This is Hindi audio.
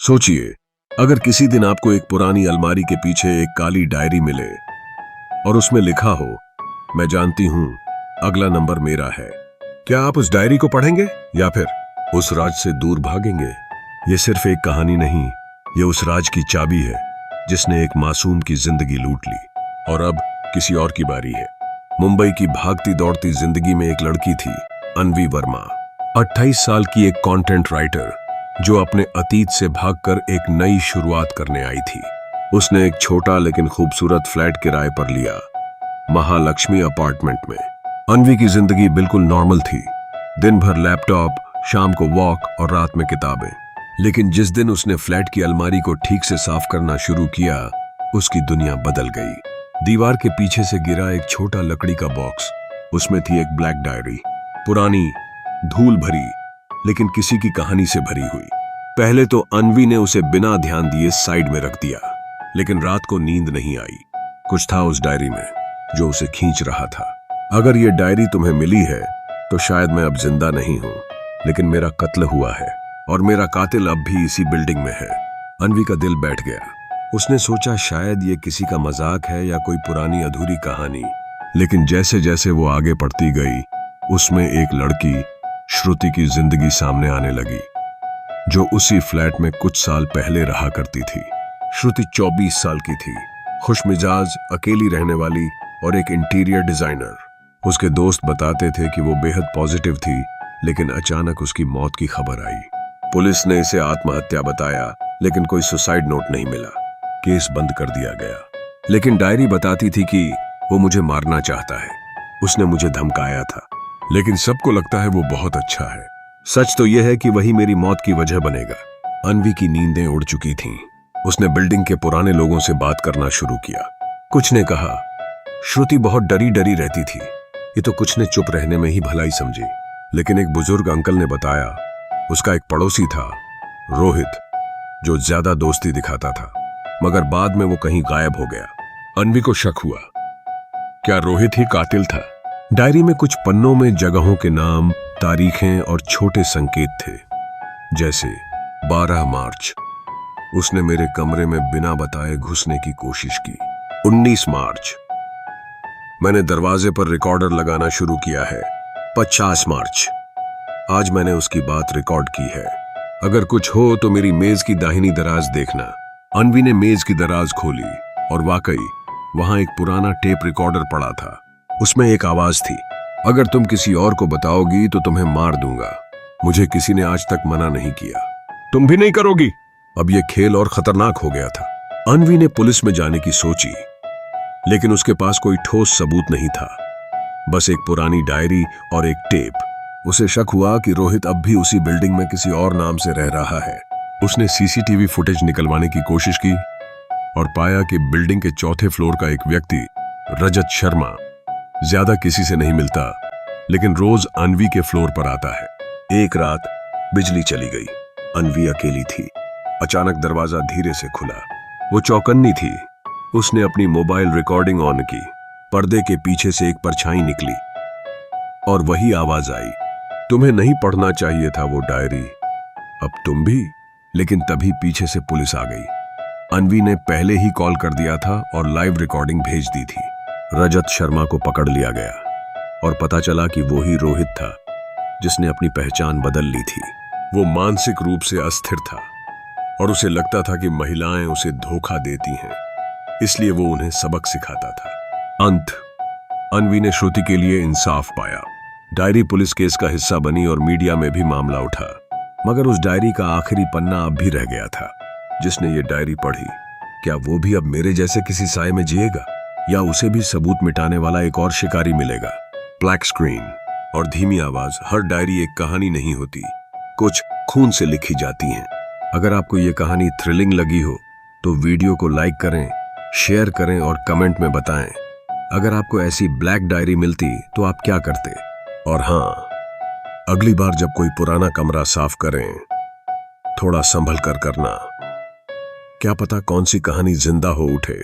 सोचिए, अगर किसी दिन आपको एक पुरानी अलमारी के पीछे एक काली डायरी मिले और उसमें लिखा हो, मैं जानती हूं अगला नंबर मेरा है, क्या आप उस डायरी को पढ़ेंगे या फिर उस राज से दूर भागेंगे? ये सिर्फ एक कहानी नहीं, ये उस राज की चाबी है जिसने एक मासूम की जिंदगी लूट ली। और अब किसी और की बारी है। मुंबई की भागती दौड़ती जिंदगी में एक लड़की थी, अन्वी वर्मा, 28 साल की एक कंटेंट राइटर जो अपने अतीत से भागकर एक नई शुरुआत करने आई थी। उसने एक छोटा लेकिन खूबसूरत फ्लैट किराए पर लिया, महालक्ष्मी अपार्टमेंट में। अन्वी की जिंदगी बिल्कुल नॉर्मल थी, दिन भर लैपटॉप, शाम को वॉक और रात में किताबें। लेकिन जिस दिन उसने फ्लैट की अलमारी को ठीक से साफ करना शुरू किया, उसकी दुनिया बदल गई। दीवार के पीछे से गिरा एक छोटा लकड़ी का बॉक्स, उसमें थी एक ब्लैक डायरी, पुरानी, धूल भरी, लेकिन किसी की कहानी से भरी हुई। पहले तो अन्वी ने उसे बिना ध्यान दिए साइड में रख दिया, लेकिन रात को नींद नहीं आई। कुछ था उस डायरी में जो उसे खींच रहा था। अगर ये डायरी तुम्हें मिली है तो शायद मैं अब जिंदा नहीं हूं, लेकिन मेरा कत्ल हुआ है और मेरा कातिल अब भी इसी बिल्डिंग में है। अन्वी का दिल बैठ गया। उसने सोचा शायद ये किसी का मजाक है या कोई पुरानी अधूरी कहानी। लेकिन जैसे जैसे वो आगे बढ़ती गई, उसमें एक लड़की, श्रुति की जिंदगी सामने आने लगी, जो उसी फ्लैट में कुछ साल पहले रहा करती थी। श्रुति 24 साल की थी, खुशमिजाज, अकेली रहने वाली और एक इंटीरियर डिजाइनर। उसके दोस्त बताते थे कि वो बेहद पॉजिटिव थी, लेकिन अचानक उसकी मौत की खबर आई। पुलिस ने इसे आत्महत्या बताया, लेकिन कोई सुसाइड नोट नहीं मिला। केस बंद कर दिया गया। लेकिन डायरी बताती थी कि वो मुझे मारना चाहता है, उसने मुझे धमकाया था, लेकिन सबको लगता है वो बहुत अच्छा है। सच तो यह है कि वही मेरी मौत की वजह बनेगा। अन्वी की नींदें उड़ चुकी थीं। उसने बिल्डिंग के पुराने लोगों से बात करना शुरू किया। कुछ ने कहा, श्रुति बहुत डरी डरी रहती थी, ये तो कुछ ने चुप रहने में ही भलाई समझी। लेकिन एक बुजुर्ग अंकल ने बताया, उसका एक पड़ोसी था, रोहित, जो ज्यादा दोस्ती दिखाता था, मगर बाद में वो कहीं गायब हो गया। अन्वी को शक हुआ, क्या रोहित ही कातिल था? डायरी में कुछ पन्नों में जगहों के नाम, तारीखें और छोटे संकेत थे, जैसे 12 मार्च, उसने मेरे कमरे में बिना बताए घुसने की कोशिश की। 19 मार्च, मैंने दरवाजे पर रिकॉर्डर लगाना शुरू किया है। 50 मार्च, आज मैंने उसकी बात रिकॉर्ड की है। अगर कुछ हो तो मेरी मेज की दाहिनी दराज देखना। अन्वी ने मेज की दराज खोली और वाकई वहां एक पुराना टेप रिकॉर्डर पड़ा था। उसमें एक आवाज थी, अगर तुम किसी और को बताओगी तो तुम्हें मार दूंगा। मुझे किसी ने आज तक मना नहीं किया, तुम भी नहीं करोगी। अब यह खेल और खतरनाक हो गया था। अन्वी ने पुलिस में जाने की सोची, लेकिन उसके पास कोई ठोस सबूत नहीं था, बस एक पुरानी डायरी और एक टेप। उसे शक हुआ कि रोहित अब भी उसी बिल्डिंग में किसी और नाम से रह रहा है। उसने सीसीटीवी फुटेज निकलवाने की कोशिश की और पाया कि बिल्डिंग के चौथे फ्लोर का एक व्यक्ति, रजत शर्मा, ज्यादा किसी से नहीं मिलता, लेकिन रोज अन्वी के फ्लोर पर आता है। एक रात बिजली चली गई, अन्वी अकेली थी। अचानक दरवाजा धीरे से खुला। वो चौकन्नी थी। उसने अपनी मोबाइल रिकॉर्डिंग ऑन की। पर्दे के पीछे से एक परछाई निकली और वही आवाज आई, तुम्हें नहीं पढ़ना चाहिए था वो डायरी, अब तुम भी। लेकिन तभी पीछे से पुलिस आ गई। अन्वी ने पहले ही कॉल कर दिया था और लाइव रिकॉर्डिंग भेज दी थी। रजत शर्मा को पकड़ लिया गया और पता चला कि वो ही रोहित था जिसने अपनी पहचान बदल ली थी। वो मानसिक रूप से अस्थिर था और उसे लगता था कि महिलाएं उसे धोखा देती हैं, इसलिए वो उन्हें सबक सिखाता था। अंत, अन्वी ने श्रुति के लिए इंसाफ पाया। डायरी पुलिस केस का हिस्सा बनी और मीडिया में भी मामला उठा, मगर उस डायरी का आखिरी पन्ना अब भी रह गया था। जिसने ये डायरी पढ़ी, क्या वो भी अब मेरे जैसे किसी साए में जिएगा, या उसे भी सबूत मिटाने वाला एक और शिकारी मिलेगा? ब्लैक स्क्रीन और धीमी आवाज, हर डायरी एक कहानी नहीं होती, कुछ खून से लिखी जाती हैं। अगर आपको ये कहानी थ्रिलिंग लगी हो तो वीडियो को लाइक करें, शेयर करें और कमेंट में बताएं। अगर आपको ऐसी ब्लैक डायरी मिलती तो आप क्या करते? और हाँ, अगली बार जब कोई पुराना कमरा साफ करें, थोड़ा संभल कर करना, क्या पता कौन सी कहानी जिंदा हो उठे।